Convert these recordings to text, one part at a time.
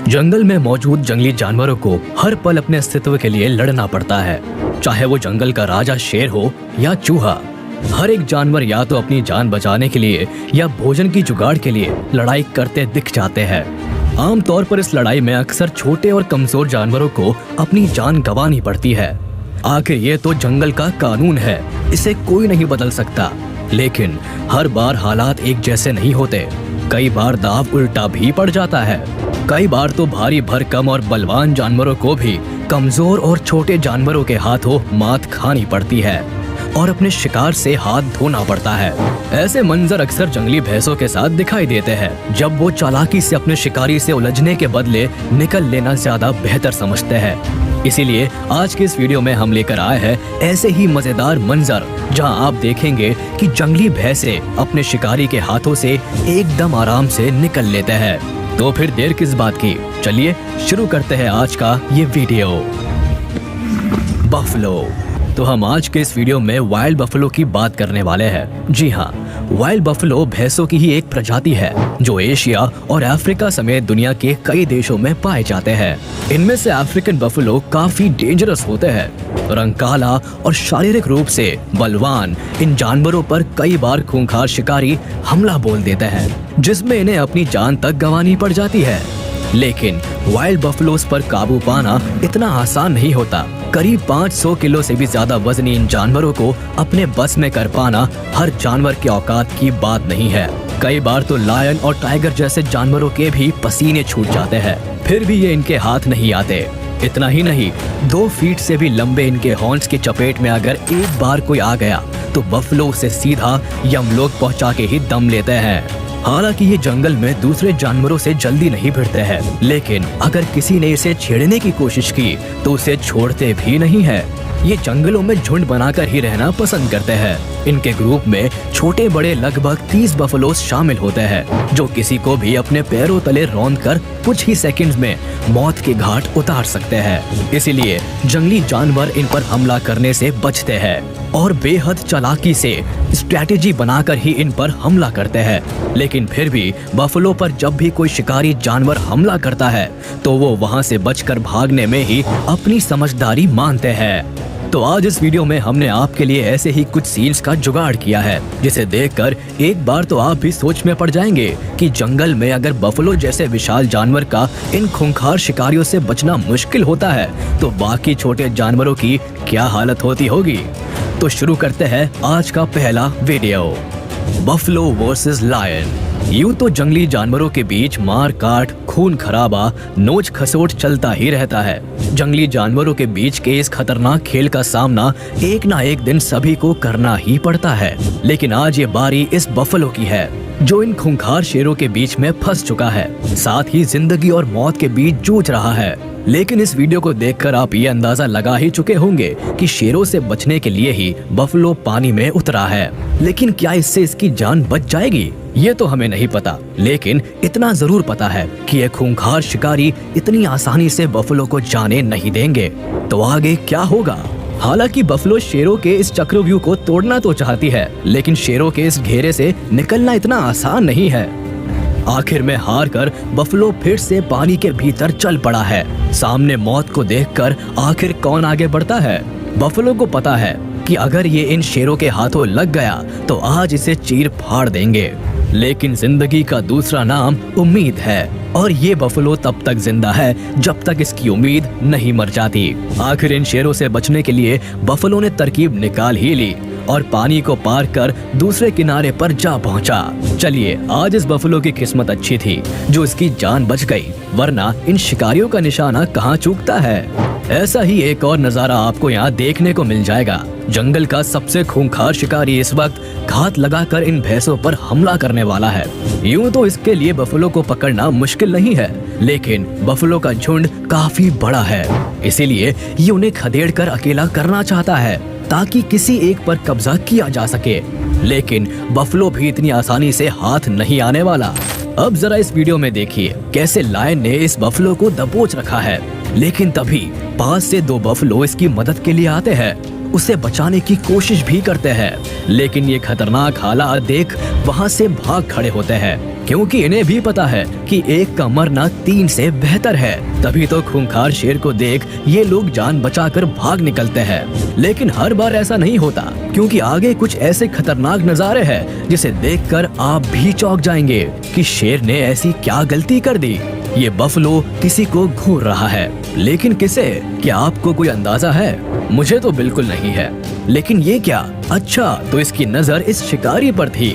जंगल में मौजूद जंगली जानवरों को हर पल अपने अस्तित्व के लिए लड़ना पड़ता है, चाहे वो जंगल का राजा शेर हो या चूहा। हर एक जानवर या तो अपनी जान बचाने के लिए या भोजन की जुगाड़ के लिए लड़ाई करते दिख जाते हैं। आमतौर पर इस लड़ाई में अक्सर छोटे और कमजोर जानवरों को अपनी जान गंवानी पड़ती है। आखिर ये तो जंगल का कानून है, इसे कोई नहीं बदल सकता। लेकिन हर बार हालात एक जैसे नहीं होते। कई बार दाव उल्टा भी पड़ जाता है। कई बार तो भारी भरकम और बलवान जानवरों को भी कमजोर और छोटे जानवरों के हाथों मात खानी पड़ती है और अपने शिकार से हाथ धोना पड़ता है। ऐसे मंजर अक्सर जंगली भैंसों के साथ दिखाई देते हैं, जब वो चालाकी से अपने शिकारी से उलझने के बदले निकल लेना ज्यादा बेहतर समझते हैं। इसीलिए आज के इस वीडियो में हम लेकर आए हैं ऐसे ही मजेदार मंजर, जहां आप देखेंगे कि जंगली भैंसे अपने शिकारी के हाथों से एकदम आराम से निकल लेते हैं। तो फिर देर किस बात की, चलिए शुरू करते हैं आज का ये वीडियो। बफलो। तो हम आज के इस वीडियो में वाइल्ड बफलो की बात करने वाले हैं। जी हाँ, वाइल्ड बफलो भैंसों की ही एक प्रजाति है जो एशिया और अफ्रीका समेत दुनिया के कई देशों में पाए जाते हैं। इनमें से अफ्रीकन बफलो काफी डेंजरस होते हैं। रंग काला और शारीरिक रूप से बलवान इन जानवरों पर कई बार खूंखार शिकारी हमला बोल देते हैं, जिसमें इन्हें अपनी जान तक गंवानी पड़ जाती है। लेकिन वाइल्ड बफलोस पर काबू पाना इतना आसान नहीं होता। करीब 500 किलो से भी ज्यादा वजनी इन जानवरों को अपने बस में कर पाना हर जानवर के औकात की बात नहीं है। कई बार तो लायन और टाइगर जैसे जानवरों के भी पसीने छूट जाते हैं, फिर भी ये इनके हाथ नहीं आते। इतना ही नहीं, 2 फीट से भी लंबे इनके हॉर्न्स की चपेट में अगर एक बार कोई आ गया तो बफलो उसे सीधा यमलोक पहुंचा के ही दम लेते हैं। हालांकि ये जंगल में दूसरे जानवरों से जल्दी नहीं भिड़ते हैं, लेकिन अगर किसी ने इसे छेड़ने की कोशिश की तो उसे छोड़ते भी नहीं है। ये जंगलों में झुंड बनाकर ही रहना पसंद करते हैं। इनके ग्रुप में छोटे बड़े लगभग 30 बफलोस शामिल होते हैं, जो किसी को भी अपने पैरों तले रौंदकर कुछ ही सेकंड्स में मौत के घाट उतार सकते हैं। इसीलिए जंगली जानवर इन पर हमला करने से बचते हैं और बेहद चालाकी से स्ट्रैटेजी बनाकर ही इन पर हमला करते हैं। लेकिन फिर भी बफलो पर जब भी कोई शिकारी जानवर हमला करता है तो वो वहां से बचकर भागने में ही अपनी समझदारी मानते हैं। तो आज इस वीडियो में हमने आपके लिए ऐसे ही कुछ सीन्स का जुगाड़ किया है, जिसे देखकर एक बार तो आप भी सोच में पड़ जाएंगे कि जंगल में अगर बफलो जैसे विशाल जानवर का इन खूंखार शिकारियों से बचना मुश्किल होता है तो बाकी छोटे जानवरों की क्या हालत होती होगी। तो शुरू करते हैं आज का पहला वीडियो, बफलो वर्सेस लायन। यूं तो जंगली जानवरों के बीच मार काट, खून खराबा, नोच खसोट चलता ही रहता है। जंगली जानवरों के बीच के इस खतरनाक खेल का सामना एक ना एक दिन सभी को करना ही पड़ता है। लेकिन आज ये बारी इस बफलो की है, जो इन खूंखार शेरों के बीच में फंस चुका है, साथ ही जिंदगी और मौत के बीच जूझ रहा है। लेकिन इस वीडियो को देखकर आप ये अंदाजा लगा ही चुके होंगे कि शेरों से बचने के लिए ही बफलो पानी में उतरा है। लेकिन क्या इससे इसकी जान बच जाएगी, ये तो हमें नहीं पता। लेकिन इतना जरूर पता है कि ये खूंखार शिकारी इतनी आसानी से बफलो को जाने नहीं देंगे। तो आगे क्या होगा? हालांकि बफलो शेरों के इस चक्रव्यूह को तोड़ना तो चाहती है, लेकिन शेरों के इस घेरे से निकलना इतना आसान नहीं है। आखिर में हार कर बफलो फिर से पानी के भीतर चल पड़ा है। सामने मौत को देखकर आखिर कौन आगे बढ़ता है? बफलो को पता है कि अगर ये इन शेरों के हाथों लग गया तो आज इसे चीर फाड़ देंगे। लेकिन जिंदगी का दूसरा नाम उम्मीद है, और ये बफलो तब तक जिंदा है जब तक इसकी उम्मीद नहीं मर जाती। आखिर इन शेरों से बचने के लिए बफलो ने तरकीब निकाल ही ली और पानी को पार कर दूसरे किनारे पर जा पहुंचा। चलिए, आज इस बफलो की किस्मत अच्छी थी जो इसकी जान बच गई, वरना इन शिकारियों का निशाना कहाँ चूकता है। ऐसा ही एक और नजारा आपको यहाँ देखने को मिल जाएगा। जंगल का सबसे खूंखार शिकारी इस वक्त घात लगाकर इन भैंसों पर हमला करने वाला है। यूं तो इसके लिए बफलो को पकड़ना मुश्किल नहीं है, लेकिन बफलो का झुंड काफी बड़ा है, इसीलिए ये उन्हें खदेड़कर अकेला करना चाहता है ताकि किसी एक पर कब्जा किया जा सके। लेकिन बफलो भी इतनी आसानी से हाथ नहीं आने वाला। अब जरा इस वीडियो में देखिए कैसे लायन ने इस बफलो को दबोच रखा है। लेकिन तभी पास से 2 बफलो इसकी मदद के लिए आते हैं। उसे बचाने की कोशिश भी करते हैं, लेकिन ये खतरनाक हालात देख वहाँ से भाग खड़े होते हैं, क्योंकि इन्हें भी पता है कि एक का मरना 3 से बेहतर है। तभी तो खूंखार शेर को देख ये लोग जान बचाकर भाग निकलते हैं। लेकिन हर बार ऐसा नहीं होता, क्योंकि आगे कुछ ऐसे खतरनाक नजारे हैं जिसे देखकर आप भी चौंक जाएंगे कि शेर ने ऐसी क्या गलती कर दी। ये बफलो किसी को घूर रहा है, लेकिन किसे? क्या आपको कोई अंदाजा है? मुझे तो बिल्कुल नहीं है। लेकिन ये क्या? अच्छा, तो इसकी नजर इस शिकारी पर थी।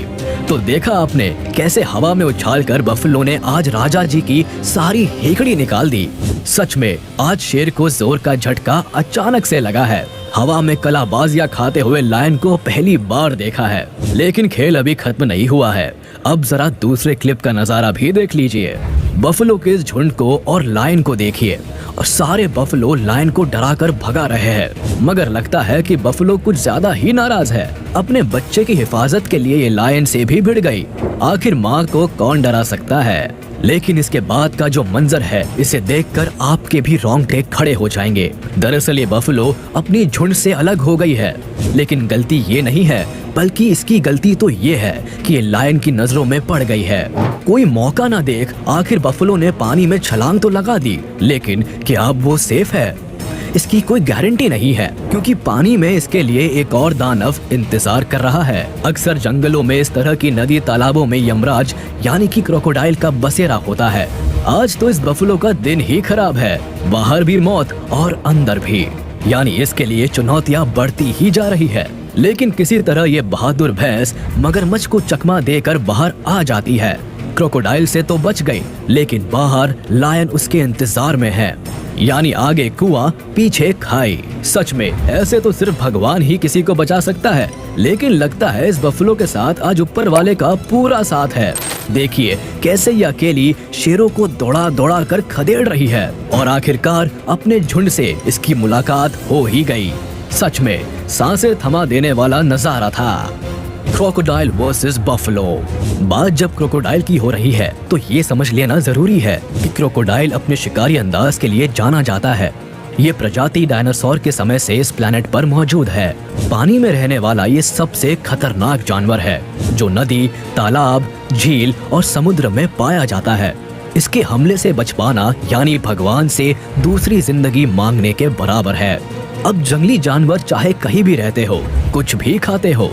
तो देखा आपने कैसे हवा में उछालकर बफलो ने आज राजा जी की सारी हेकड़ी निकाल दी। सच में आज शेर को जोर का झटका अचानक से लगा है। हवा में कलाबाजियां खाते हुए लायन को पहली बार देखा है। लेकिन खेल अभी खत्म नहीं हुआ है। अब जरा दूसरे क्लिप का नजारा भी देख लीजिए। बफलो के इस झुंड को और लायन को देखिए, और सारे बफलो लायन को डराकर भगा रहे हैं। मगर लगता है कि बफलो कुछ ज्यादा ही नाराज है। अपने बच्चे की हिफाजत के लिए ये लायन से भी भिड़ गई। आखिर माँ को कौन डरा सकता है? लेकिन इसके बाद का जो मंजर है, इसे देखकर आपके भी रोंगटे खड़े हो जाएंगे। दरअसल ये बफलो अपनी झुंड से अलग हो गई है, लेकिन गलती ये नहीं है, बल्कि इसकी गलती तो ये है कि ये लायन की नजरों में पड़ गई है। कोई मौका ना देख आखिर बफलो ने पानी में छलांग तो लगा दी, लेकिन क्या अब वो सेफ है? इसकी कोई गारंटी नहीं है, क्योंकि पानी में इसके लिए एक और दानव इंतजार कर रहा है। अक्सर जंगलों में इस तरह की नदी तालाबों में यमराज यानी कि क्रोकोडाइल का बसेरा होता है। आज तो इस बफलो का दिन ही खराब है। बाहर भी मौत और अंदर भी, यानी इसके लिए चुनौतियां बढ़ती ही जा रही है। लेकिन किसी तरह ये बहादुर भैंस मगरमच्छ को चकमा देकर बाहर आ जाती है। क्रोकोडाइल से तो बच गई, लेकिन बाहर लायन उसके इंतजार में है। यानी आगे कुआं पीछे खाई। सच में ऐसे तो सिर्फ भगवान ही किसी को बचा सकता है, लेकिन लगता है इस बफलो के साथ आज ऊपर वाले का पूरा साथ है। देखिए कैसे ये अकेली शेरों को दौड़ा दौड़ा कर खदेड़ रही है, और आखिरकार अपने झुंड से इसकी मुलाकात हो ही गई। सच में सांसें थमा देने वाला नजारा था। Crocodile versus buffalo. बात जब क्रोकोडाइल की हो रही है, तो ये समझ लेना जरूरी है कि क्रोकोडाइल अपने शिकारी अंदाज के लिए जाना जाता है। ये प्रजाति डायनासोर के समय से इस प्लेनेट पर मौजूद है। पानी में रहने वाला ये सबसे खतरनाक जानवर है, जो नदी, तालाब, झील और समुद्र में पाया जाता है। इसके हमले से बच पाना यानी भगवान से दूसरी जिंदगी मांगने के बराबर है। अब जंगली जानवर चाहे कहीं भी रहते हो, कुछ भी खाते हो,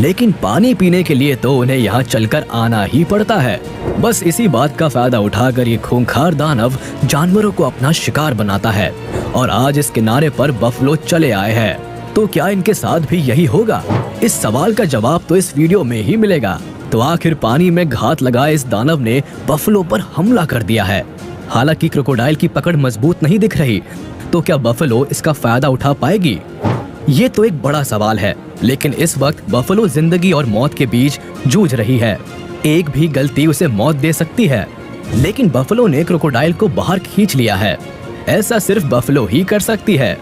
लेकिन पानी पीने के लिए तो उन्हें यहाँ चलकर आना ही पड़ता है। बस इसी बात का फायदा उठाकर ये खूंखार दानव जानवरों को अपना शिकार बनाता है, और आज इस किनारे पर बफलो चले आए हैं। तो क्या इनके साथ भी यही होगा? इस सवाल का जवाब तो इस वीडियो में ही मिलेगा। तो आखिर पानी में घात लगाए इस दानव ने बफलो पर हमला कर दिया है। हालांकि क्रोकोडाइल की पकड़ मजबूत नहीं दिख रही, तो क्या बफलो इसका फायदा उठा पाएगी? ये तो एक बड़ा सवाल है। लेकिन इस वक्त बफलो जिंदगी और मौत के बीच जूझ रही है। एक भी गलती उसे मौत दे सकती है। लेकिन बफलो ने क्रोकोडाइल को बाहर खींच लिया है। ऐसा सिर्फ बफलो ही कर सकती है।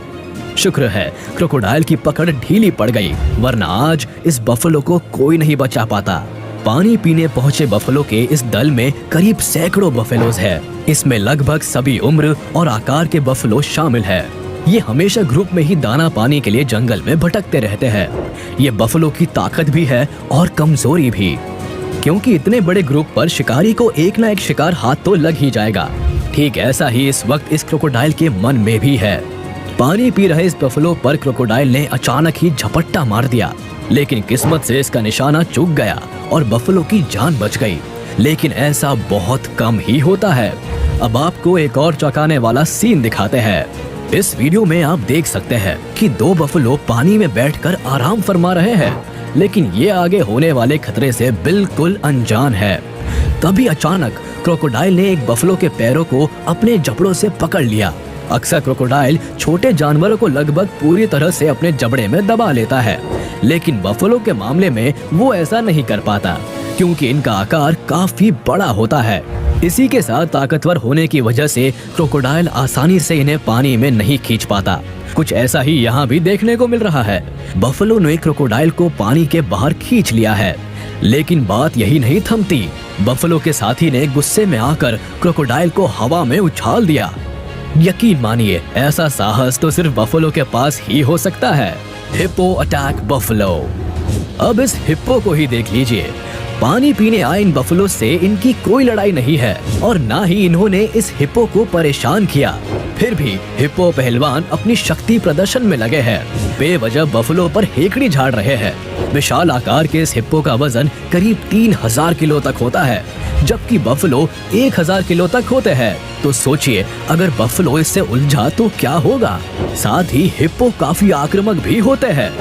शुक्र है क्रोकोडाइल की पकड़ ढीली पड़ गई, वरना आज इस बफलो को कोई नहीं बचा पाता। पानी पीने पहुंचे बफलो के इस दल में करीब सैकड़ों बफेलोज है। इसमें लगभग सभी उम्र और आकार के बफलो शामिल है। ये हमेशा ग्रुप में ही दाना पाने के लिए जंगल में भटकते रहते हैं। ये बफलो की ताकत भी है और कमजोरी भी, क्योंकि इतने बड़े ग्रुप पर शिकारी को एक ना एक शिकार हाथ तो लग ही जाएगा। ठीक ऐसा ही इस वक्त इस क्रोकोडाइल के मन में भी है। पानी पी रहे इस बफलो पर क्रोकोडाइल ने अचानक ही झपट्टा मार दिया, लेकिन किस्मत से इसका निशाना चूक गया और बफलो की जान बच गई। लेकिन ऐसा बहुत कम ही होता है। अब आपको एक और चौंकाने वाला सीन दिखाते हैं। इस वीडियो में आप देख सकते हैं कि 2 बफलो पानी में बैठकर आराम फरमा रहे हैं, लेकिन ये आगे होने वाले खतरे से बिल्कुल अनजान है। तभी अचानक क्रोकोडाइल ने एक बफलो के पैरों को अपने जबड़ों से पकड़ लिया। अक्सर क्रोकोडाइल छोटे जानवरों को लगभग पूरी तरह से अपने जबड़े में दबा लेता है, लेकिन बफलो के मामले में वो ऐसा नहीं कर पाता, क्योंकि इनका आकार काफी बड़ा होता है। इसी के साथ ताकतवर होने की वजह से क्रोकोडाइल आसानी से इन्हें पानी में नहीं खींच पाता। कुछ ऐसा ही यहाँ भी देखने को मिल रहा है। बफलो ने क्रोकोडाइल को पानी के बाहर खींच लिया है, लेकिन बात यही नहीं थमती। बफलो के साथी ने गुस्से में आकर क्रोकोडाइल को हवा में उछाल दिया। यकीन मानिए, ऐसा साहस तो सिर्फ बफलो के पास ही हो सकता है। Hippo attack buffalo. अब इस हिप्पो को ही देख लीजिए। पानी पीने आए इन बफलो से इनकी कोई लड़ाई नहीं है और ना ही इन्होंने इस हिप्पो को परेशान किया। फिर भी हिप्पो पहलवान अपनी शक्ति प्रदर्शन में लगे हैं। बेवजह बफलो पर हेकड़ी झाड़ रहे हैं। विशाल आकार के इस हिप्पो का वजन करीब 3000 किलो तक होता है, जबकि बफलो 1000 किलो तक होते हैं। तो सोचिए, अगर बफलो इससे उलझा तो क्या होगा। साथ ही हिप्पो काफी आक्रामक भी होते हैं।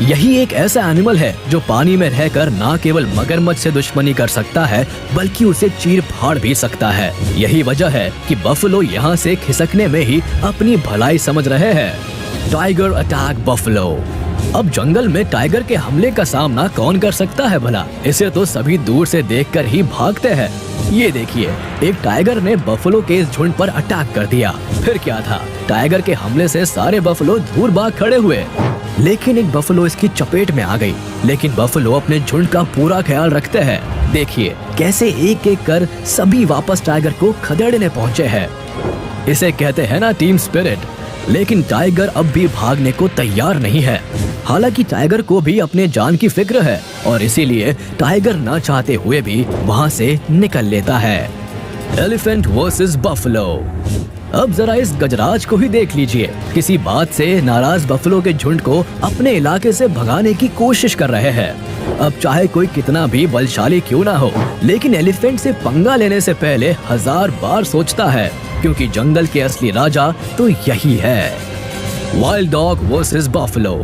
यही एक ऐसा एनिमल है जो पानी में रहकर न केवल मगरमच्छ से दुश्मनी कर सकता है, बल्कि उसे चीर फाड़ भी सकता है। यही वजह है कि बफलो यहाँ से खिसकने में ही अपनी भलाई समझ रहे हैं। Tiger attack buffalo. अब जंगल में टाइगर के हमले का सामना कौन कर सकता है भला। इसे तो सभी दूर से देखकर ही भागते हैं। ये देखिए, एक टाइगर ने बफलो के इस झुंड पर अटैक कर दिया। फिर क्या था, टाइगर के हमले से सारे बफलो दूर भाग खड़े हुए, लेकिन एक बफलो इसकी चपेट में आ गई। लेकिन बफलो अपने झुंड का पूरा ख्याल रखते हैं। देखिए कैसे एक एक कर सभी वापस टाइगर को खदेड़ने पहुँचे हैं। इसे कहते हैं ना टीम स्पिरिट। लेकिन टाइगर अब भी भागने को तैयार नहीं है। हालांकि टाइगर को भी अपने जान की फिक्र है और इसीलिए टाइगर ना चाहते हुए भी वहां से निकल लेता है। Elephant versus buffalo. अब जरा इस गजराज को ही देख लीजिए। किसी बात से नाराज बफलो के झुंड को अपने इलाके से भगाने की कोशिश कर रहे हैं। अब चाहे कोई कितना भी बलशाली क्यों ना हो, लेकिन एलिफेंट से पंगा लेने से पहले 1000 बार सोचता है, क्योंकि जंगल के असली राजा तो यही है। Wild dog versus buffalo.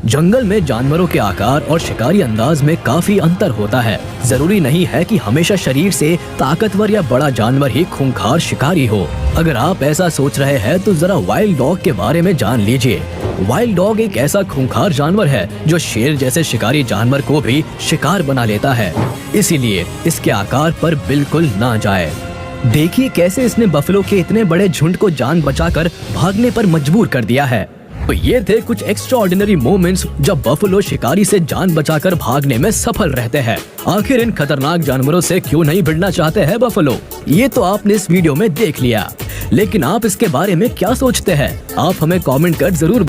जंगल में जानवरों के आकार और शिकारी अंदाज में काफी अंतर होता है। जरूरी नहीं है कि हमेशा शरीर से ताकतवर या बड़ा जानवर ही खूंखार शिकारी हो। अगर आप ऐसा सोच रहे हैं तो जरा वाइल्ड डॉग के बारे में जान लीजिए। वाइल्ड डॉग एक ऐसा खूंखार जानवर है जो शेर जैसे शिकारी जानवर को भी शिकार बना लेता है। इसीलिए इसके आकार पर बिल्कुल ना जाए। देखिए कैसे इसने बफलो के इतने बड़े झुंड को जान बचाकर भागने पर मजबूर कर दिया है। तो ये थे कुछ एक्स्ट्राऑर्डिनरी मोमेंट्स जब बफलो शिकारी से जान बचाकर भागने में सफल रहते हैं। आखिर इन खतरनाक जानवरों से क्यों नहीं भिड़ना चाहते हैं बफलो? ये तो आपने इस वीडियो में देख लिया, लेकिन आप इसके बारे में क्या सोचते हैं? आप हमें कमेंट कर जरूर